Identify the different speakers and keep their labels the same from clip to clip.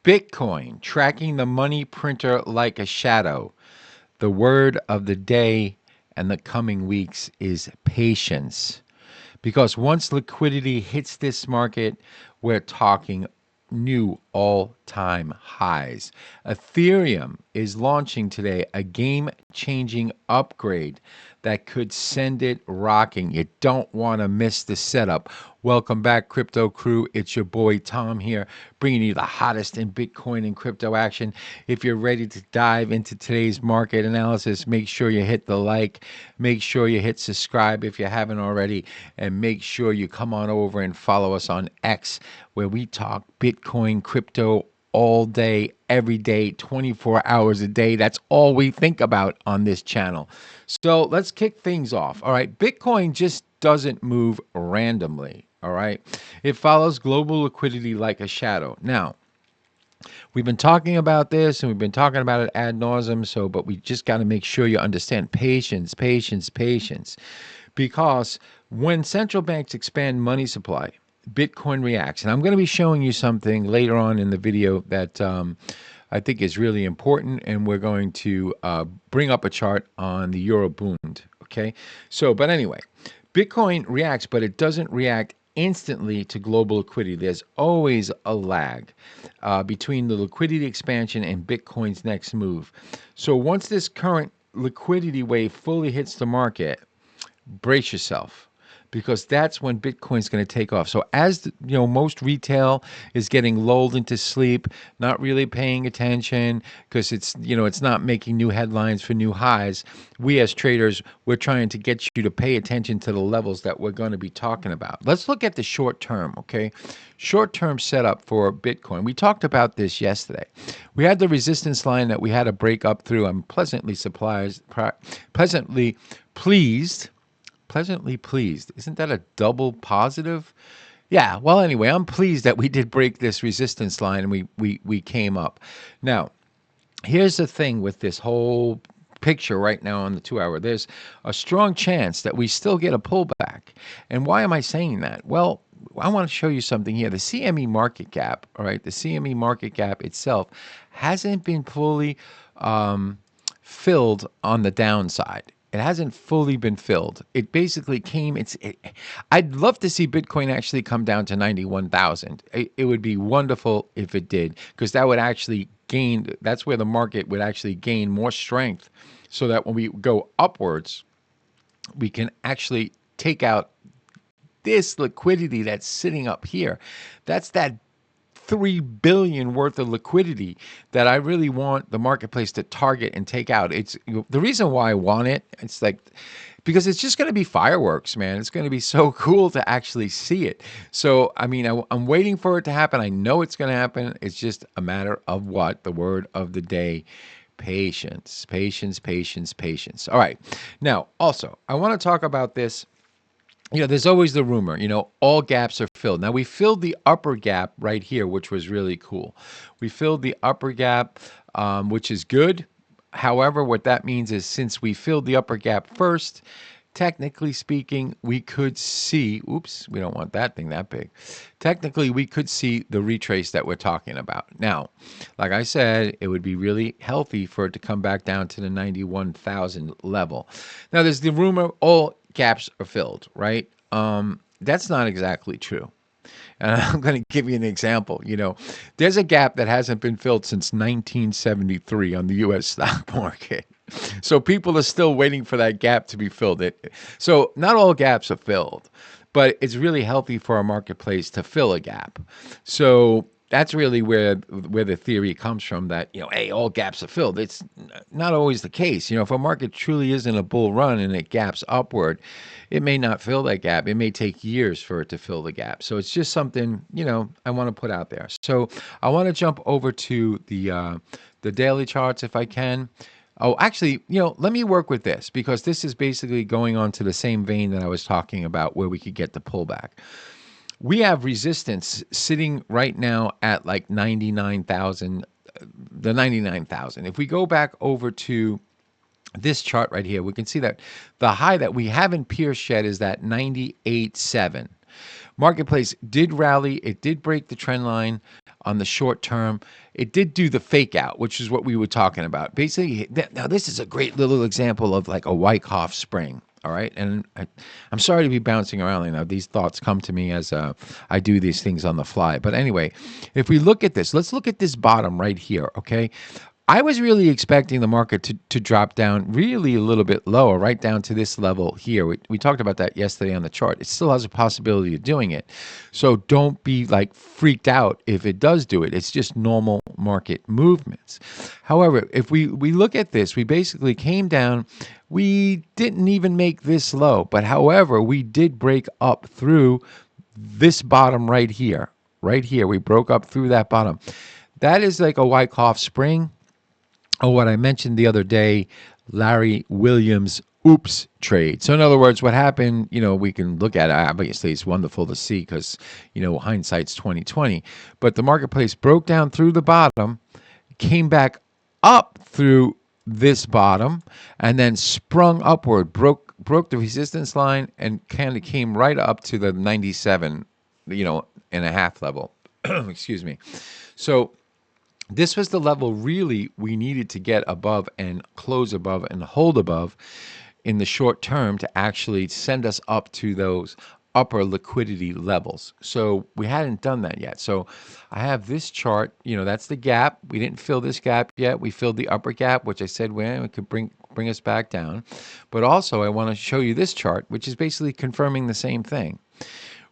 Speaker 1: Bitcoin, tracking the money printer like a shadow. The word of the day and the coming weeks is patience. Because once liquidity hits this market, we're talking new all-time highs. Ethereum is launching today a game-changing upgrade that could send it rocking. You don't want to miss the setup. Welcome back, crypto crew. It's your boy Tom here, bringing you the hottest in Bitcoin and crypto action. If you're ready to dive into today's market analysis, make sure you hit the like, make sure you hit subscribe if you haven't already, and make sure you come on over and follow us on X, where we talk Bitcoin, crypto, all day, every day, 24 hours a day. That's all we think about on this channel. So let's kick things off. All right. Bitcoin just doesn't move randomly. All right. It follows global liquidity like a shadow. Now, we've been talking about this and we've been talking about it ad nauseum. But we just got to make sure you understand patience, patience, patience. Because when central banks expand money supply, Bitcoin reacts. And I'm going to be showing you something later on in the video that I think is really important. And we're going to bring up a chart on the Euro Bund. Okay. But anyway, Bitcoin reacts, but it doesn't react instantly to global liquidity. There's always a lag between the liquidity expansion and Bitcoin's next move. So once this current liquidity wave fully hits the market, brace yourself, because that's when Bitcoin's going to take off. So as most retail is getting lulled into sleep, not really paying attention because it's not making new headlines for new highs. We as traders, we're trying to get you to pay attention to the levels that we're going to be talking about. Let's look at the short term, okay? Short-term setup for Bitcoin. We talked about this yesterday. We had the resistance line that we had to break up through. I'm pleasantly pleased. Isn't that a double positive? Yeah. Well, anyway, I'm pleased that we did break this resistance line and we came up. Now, here's the thing with this whole picture right now on the 2-hour. There's a strong chance that we still get a pullback. And why am I saying that? Well, I want to show you something here. The CME market gap, all right, the CME market gap itself hasn't been fully filled on the downside. It hasn't fully been filled. It basically came. I'd love to see Bitcoin actually come down to 91,000. It would be wonderful if it did, because that would actually gain. That's where the market would actually gain more strength, so that when we go upwards, we can actually take out this liquidity that's sitting up here. That's that 3 billion worth of liquidity that I really want the marketplace to target and take out. It's the reason why I want it. It's like, because it's just going to be fireworks, man. It's going to be so cool to actually see it. So, I mean, I'm waiting for it to happen. I know it's going to happen. It's just a matter of what? The word of the day: patience, patience, patience, patience. All right. Now, also, I want to talk about this. There's always the rumor, all gaps are filled. Now, we filled the upper gap right here, which was really cool. We filled the upper gap, which is good. However, what that means is, since we filled the upper gap first, technically speaking, we could see, oops, we don't want that thing that big. Technically, we could see the retrace that we're talking about. Now, like I said, it would be really healthy for it to come back down to the 91,000 level. Now, there's the rumor all gaps are filled, right? That's not exactly true. And I'm going to give you an example. There's a gap that hasn't been filled since 1973 on the U.S. stock market. So people are still waiting for that gap to be filled. So not all gaps are filled, but it's really healthy for our marketplace to fill a gap. So that's really where the theory comes from, that, hey, all gaps are filled. It's not always the case. If a market truly is in a bull run and it gaps upward, it may not fill that gap. It may take years for it to fill the gap. So it's just something, I want to put out there. So I want to jump over to the daily charts if I can. Oh, actually, let me work with this, because this is basically going on to the same vein that I was talking about, where we could get the pullback. We have resistance sitting right now at like 99,000, the 99,000. If we go back over to this chart right here, we can see that the high that we haven't pierced yet is that 98.7. Marketplace did rally. It did break the trend line on the short term. It did do the fake out, which is what we were talking about. Basically, now this is a great little example of like a Wyckoff spring. All right, and I'm sorry to be bouncing around. You know, these thoughts come to me as I do these things on the fly. But anyway, if we look at this, let's look at this bottom right here. Okay, I was really expecting the market to drop down really a little bit lower, right down to this level here. We talked about that yesterday on the chart. It still has a possibility of doing it. So don't be like freaked out if it does do it. It's just normal market movements. However, if we look at this, we basically came down. We didn't even make this low, but however, we did break up through this bottom right here. Right here, we broke up through that bottom. That is like a Wyckoff spring. Oh, what I mentioned the other day, Larry Williams oops trade. So in other words, what happened, we can look at it. Obviously, it's wonderful to see because, hindsight's 2020. But the marketplace broke down through the bottom, came back up through this bottom, and then sprung upward, broke the resistance line, and kind of came right up to the 97, and a half level. Excuse me. So this was the level really we needed to get above and close above and hold above in the short term to actually send us up to those upper liquidity levels. So we hadn't done that yet. So I have this chart, that's the gap. We didn't fill this gap yet. We filled the upper gap, which I said it could bring us back down. But also I want to show you this chart, which is basically confirming the same thing.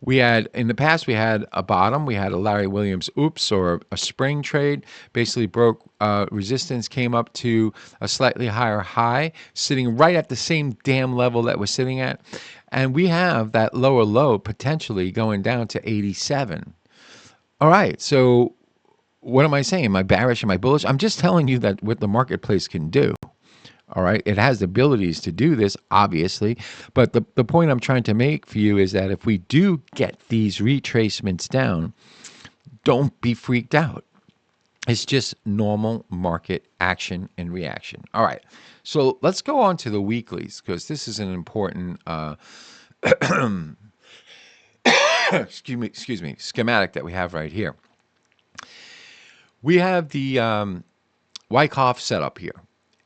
Speaker 1: We had, in the past, we had a bottom. We had a Larry Williams oops or a spring trade. Basically broke resistance, came up to a slightly higher high, sitting right at the same damn level that we're sitting at. And we have that lower low potentially going down to 87. All right, so what am I saying? Am I bearish? Am I bullish? I'm just telling you that what the marketplace can do. All right. It has the abilities to do this, obviously. But the point I'm trying to make for you is that if we do get these retracements down, don't be freaked out. It's just normal market action and reaction. All right. So let's go on to the weeklies because this is an important excuse me, schematic that we have right here. We have the Wyckoff setup here.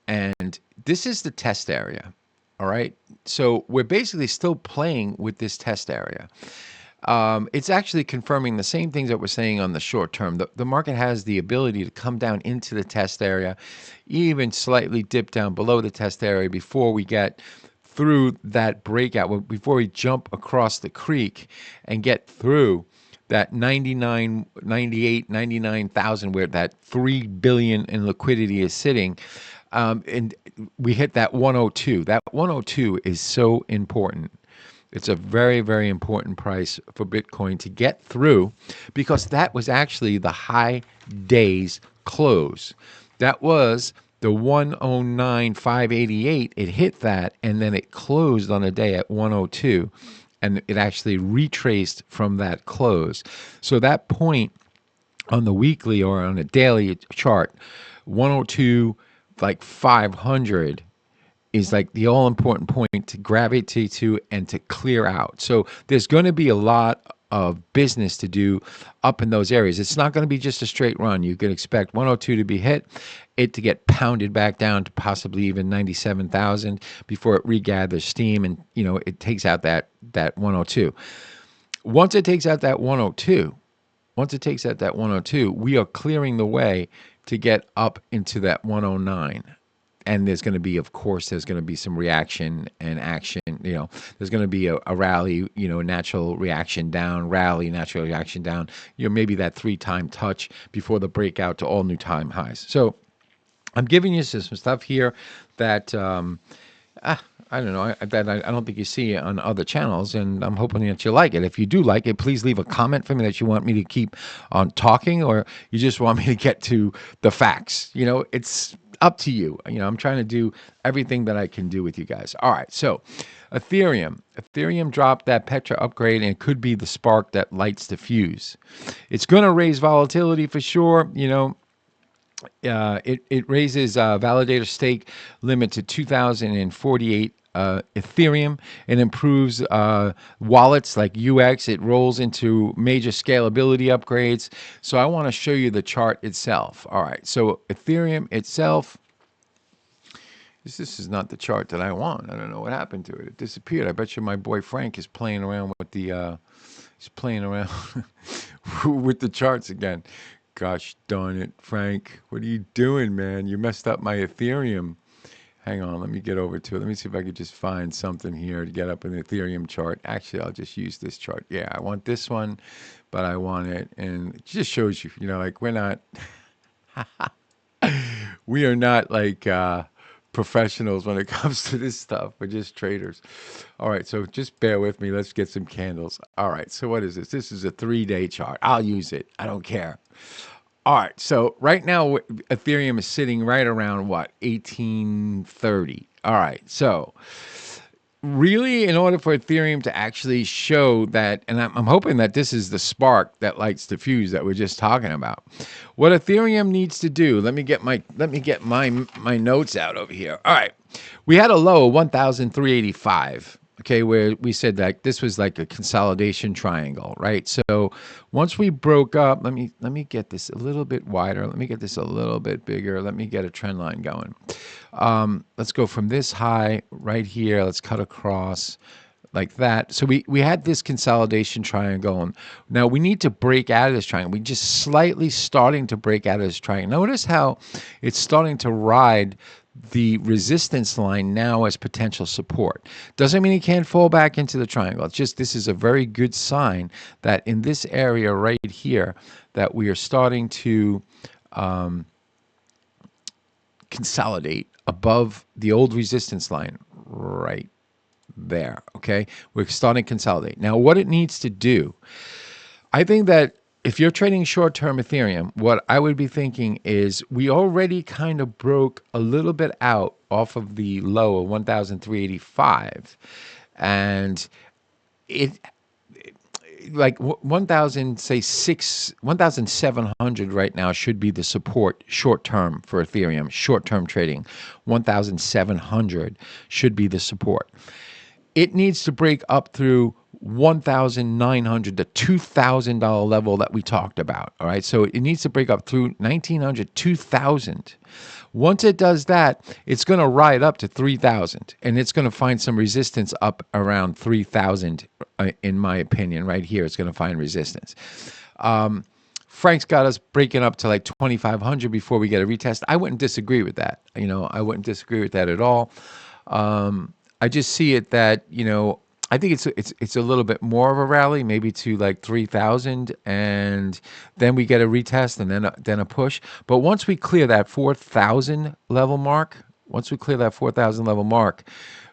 Speaker 1: And this is the test area, all right? So we're basically still playing with this test area. It's actually confirming the same things that we're saying on the short term. The market has the ability to come down into the test area, even slightly dip down below the test area before we get through that breakout, before we jump across the creek and get through that 99, 98, 99,000, where that 3 billion in liquidity is sitting. And we hit that 102. That 102 is so important. It's a very, very important price for Bitcoin to get through because that was actually the high day's close. That was the 109,588. It hit that and then it closed on a day at 102. And it actually retraced from that close. So that point on the weekly or on a daily chart, 102, like 500 is like the all important point to gravitate to and to clear out. So there's going to be a lot of business to do up in those areas. It's not going to be just a straight run. You can expect 102 to be hit, it to get pounded back down to possibly even 97,000 before it regathers steam and it takes out that 102. Once it takes out that 102, we are clearing the way to get up into that 109. And there's going to be, of course, there's going to be some reaction and action. There's going to be a rally, natural reaction down, rally, natural reaction down. Maybe that 3-time touch before the breakout to all new time highs. So I'm giving you some stuff here that I don't know, I don't think you see on other channels, and I'm hoping that you like it. If you do like it, please leave a comment for me that you want me to keep on talking, or you just want me to get to the facts. It's up to you. I'm trying to do everything that I can do with you guys. All right, so Ethereum dropped that Petra upgrade, and it could be the spark that lights the fuse. It's going to raise volatility for sure. It raises validator stake limit to 2,048 Ethereum. It improves wallets like UX. It rolls into major scalability upgrades. So I want to show you the chart itself. All right, so Ethereum itself. This is not the chart that I want. I don't know what happened to it. It disappeared. I bet you my boy Frank is playing around with the he's playing around with the charts again. Gosh darn it, Frank. What are you doing, man? You messed up my Ethereum. Hang on, let me get over to it. Let me see if I could just find something here to get up an Ethereum chart. Actually, I'll just use this chart. Yeah, I want this one, but I want it. And it just shows you, like we are not like professionals when it comes to this stuff. We're just traders. All right, so just bear with me. Let's get some candles. All right, so what is this? This is a 3-day chart. I'll use it. I don't care. All right, so right now Ethereum is sitting right around what, 1830. All right, so really, in order for Ethereum to actually show that, and I'm hoping that this is the spark that lights the fuse that we're just talking about. What Ethereum needs to do, let me get my notes out over here. All right, we had a low of 1,385. Okay, where we said that this was like a consolidation triangle, right? So once we broke up, let me get this a little bit wider. Let me get this a little bit bigger. Let me get a trend line going. Let's go from this high right here. Let's cut across like that. So we had this consolidation triangle. And now we need to break out of this triangle. We're just slightly starting to break out of this triangle. Notice how it's starting to ride the resistance line now as potential support. Doesn't mean it can't fall back into the triangle. It's just this is a very good sign that in this area right here that we are starting to consolidate above the old resistance line right there. Okay, we're starting to consolidate. Now what it needs to do, I think that if you're trading short-term Ethereum, what I would be thinking is we already kind of broke a little bit out off of the low of 1,385, and it like 1,000, say 1,700 right now should be the support short-term for Ethereum, short-term trading. 1,700 should be the support. It needs to break up through 1,900, the $2,000 level that we talked about. All right, so it needs to break up through 1,900, 2,000. Once it does that, it's going to ride up to 3,000, and it's going to find some resistance up around 3,000. In my opinion, right here, it's going to find resistance. Frank's got us breaking up to like 2,500 before we get a retest. I wouldn't disagree with that. I wouldn't disagree with that at all. I just see it that, I think it's a little bit more of a rally, maybe to like 3,000, and then we get a retest and then a push. But once we clear that 4,000 level mark,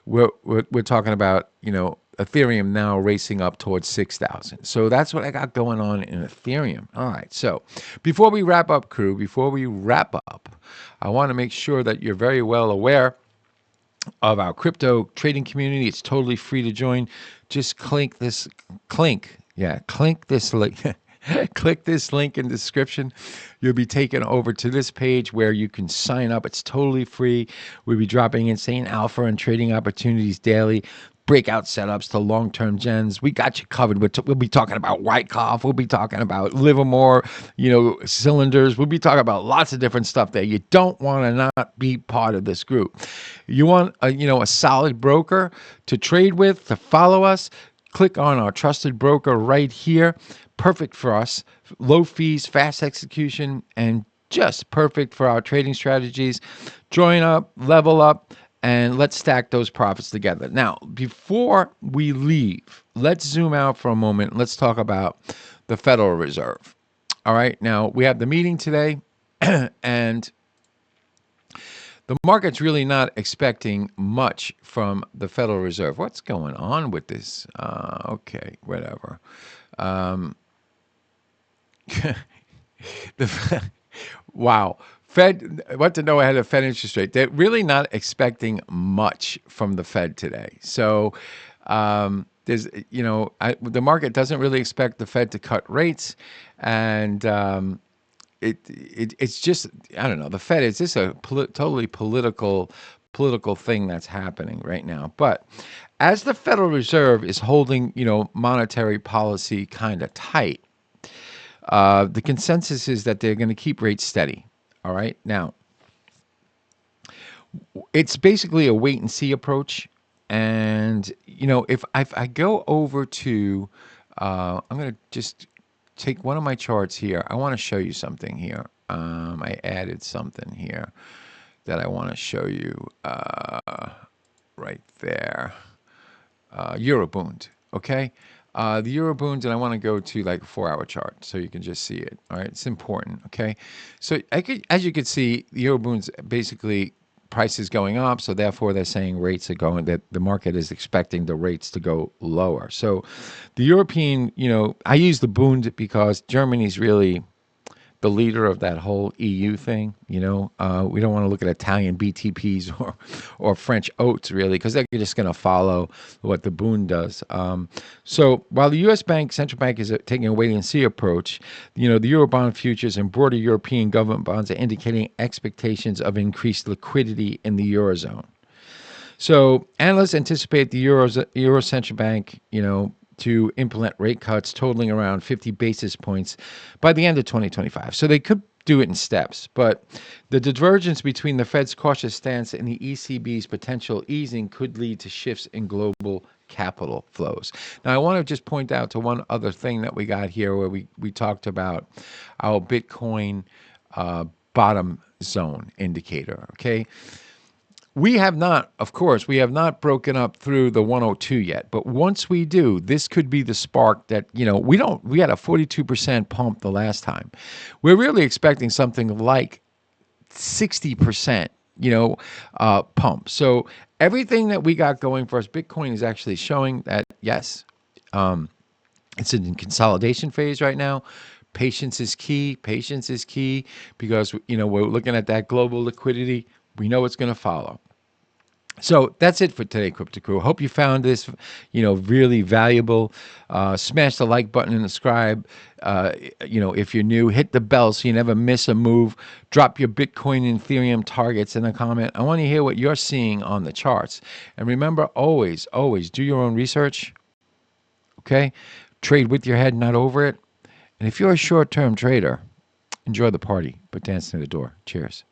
Speaker 1: we're talking about, Ethereum now racing up towards 6,000. So that's what I got going on in Ethereum. All right. So before we wrap up, crew, I want to make sure that you're very well aware of our crypto trading community. It's totally free to join. Just click this link. Click this link in the description. You'll be taken over to this page where you can sign up. It's totally free. We'll be dropping insane alpha and trading opportunities daily. Breakout setups to long-term gens. We got you covered. We'll be talking about Wyckoff. We'll be talking about Livermore, cylinders. We'll be talking about lots of different stuff there. You don't want to not be part of this group. You want a solid broker to trade with, to follow us. Click on our trusted broker right here. Perfect for us. Low fees, fast execution, and just perfect for our trading strategies. Join up, level up, and let's stack those profits together. Now, before we leave, let's zoom out for a moment. Let's talk about the Federal Reserve. All right. Now, we have the meeting today, and the market's really not expecting much from the Federal Reserve. What's going on with this? Okay, whatever. Wow. Fed, what to know ahead of Fed interest rate? They're really not expecting much from the Fed today. So there's, the market doesn't really expect the Fed to cut rates, and it's just, I don't know. The Fed is just a totally political political thing that's happening right now. But as the Federal Reserve is holding, monetary policy kind of tight, the consensus is that they're going to keep rates steady. All right. Now, it's basically a wait and see approach. And, if I go over to, I'm going to just take one of my charts here. I want to show you something here. I added something here that I want to show you right there. Eurobond. Okay. The Eurobond, and I want to go to like a 4-hour chart so you can just see it. All right. It's important. Okay. So as you can see, the Eurobond's basically prices going up. So therefore they're saying rates are going, that the market is expecting the rates to go lower. So the European, I use the Bund because Germany's really the leader of that whole EU thing. We don't want to look at Italian BTPs or French oats really, because they're just going to follow what the Bund does. So while the U.S. central bank is taking a wait and see approach, the Eurobond futures and broader European government bonds are indicating expectations of increased liquidity in the Eurozone. So analysts anticipate the Euro Central Bank, to implement rate cuts totaling around 50 basis points by the end of 2025. So they could do it in steps, but the divergence between the Fed's cautious stance and the ECB's potential easing could lead to shifts in global capital flows. Now, I want to just point out to one other thing that we got here where we talked about our Bitcoin bottom zone indicator, okay? We have not, of course, broken up through the 102 yet. But once we do, this could be the spark that, we had a 42% pump the last time. We're really expecting something like 60%, pump. So everything that we got going for us, Bitcoin is actually showing that, yes, it's in consolidation phase right now. Patience is key. Patience is key because, we're looking at that global liquidity. We know it's going to follow. So that's it for today, Crypto Crew. Hope you found this, really valuable. Smash the like button and subscribe. If you're new, hit the bell so you never miss a move. Drop your Bitcoin and Ethereum targets in a comment. I want to hear what you're seeing on the charts. And remember, always, always do your own research. Okay? Trade with your head, not over it. And if you're a short-term trader, enjoy the party, but dance near the door. Cheers.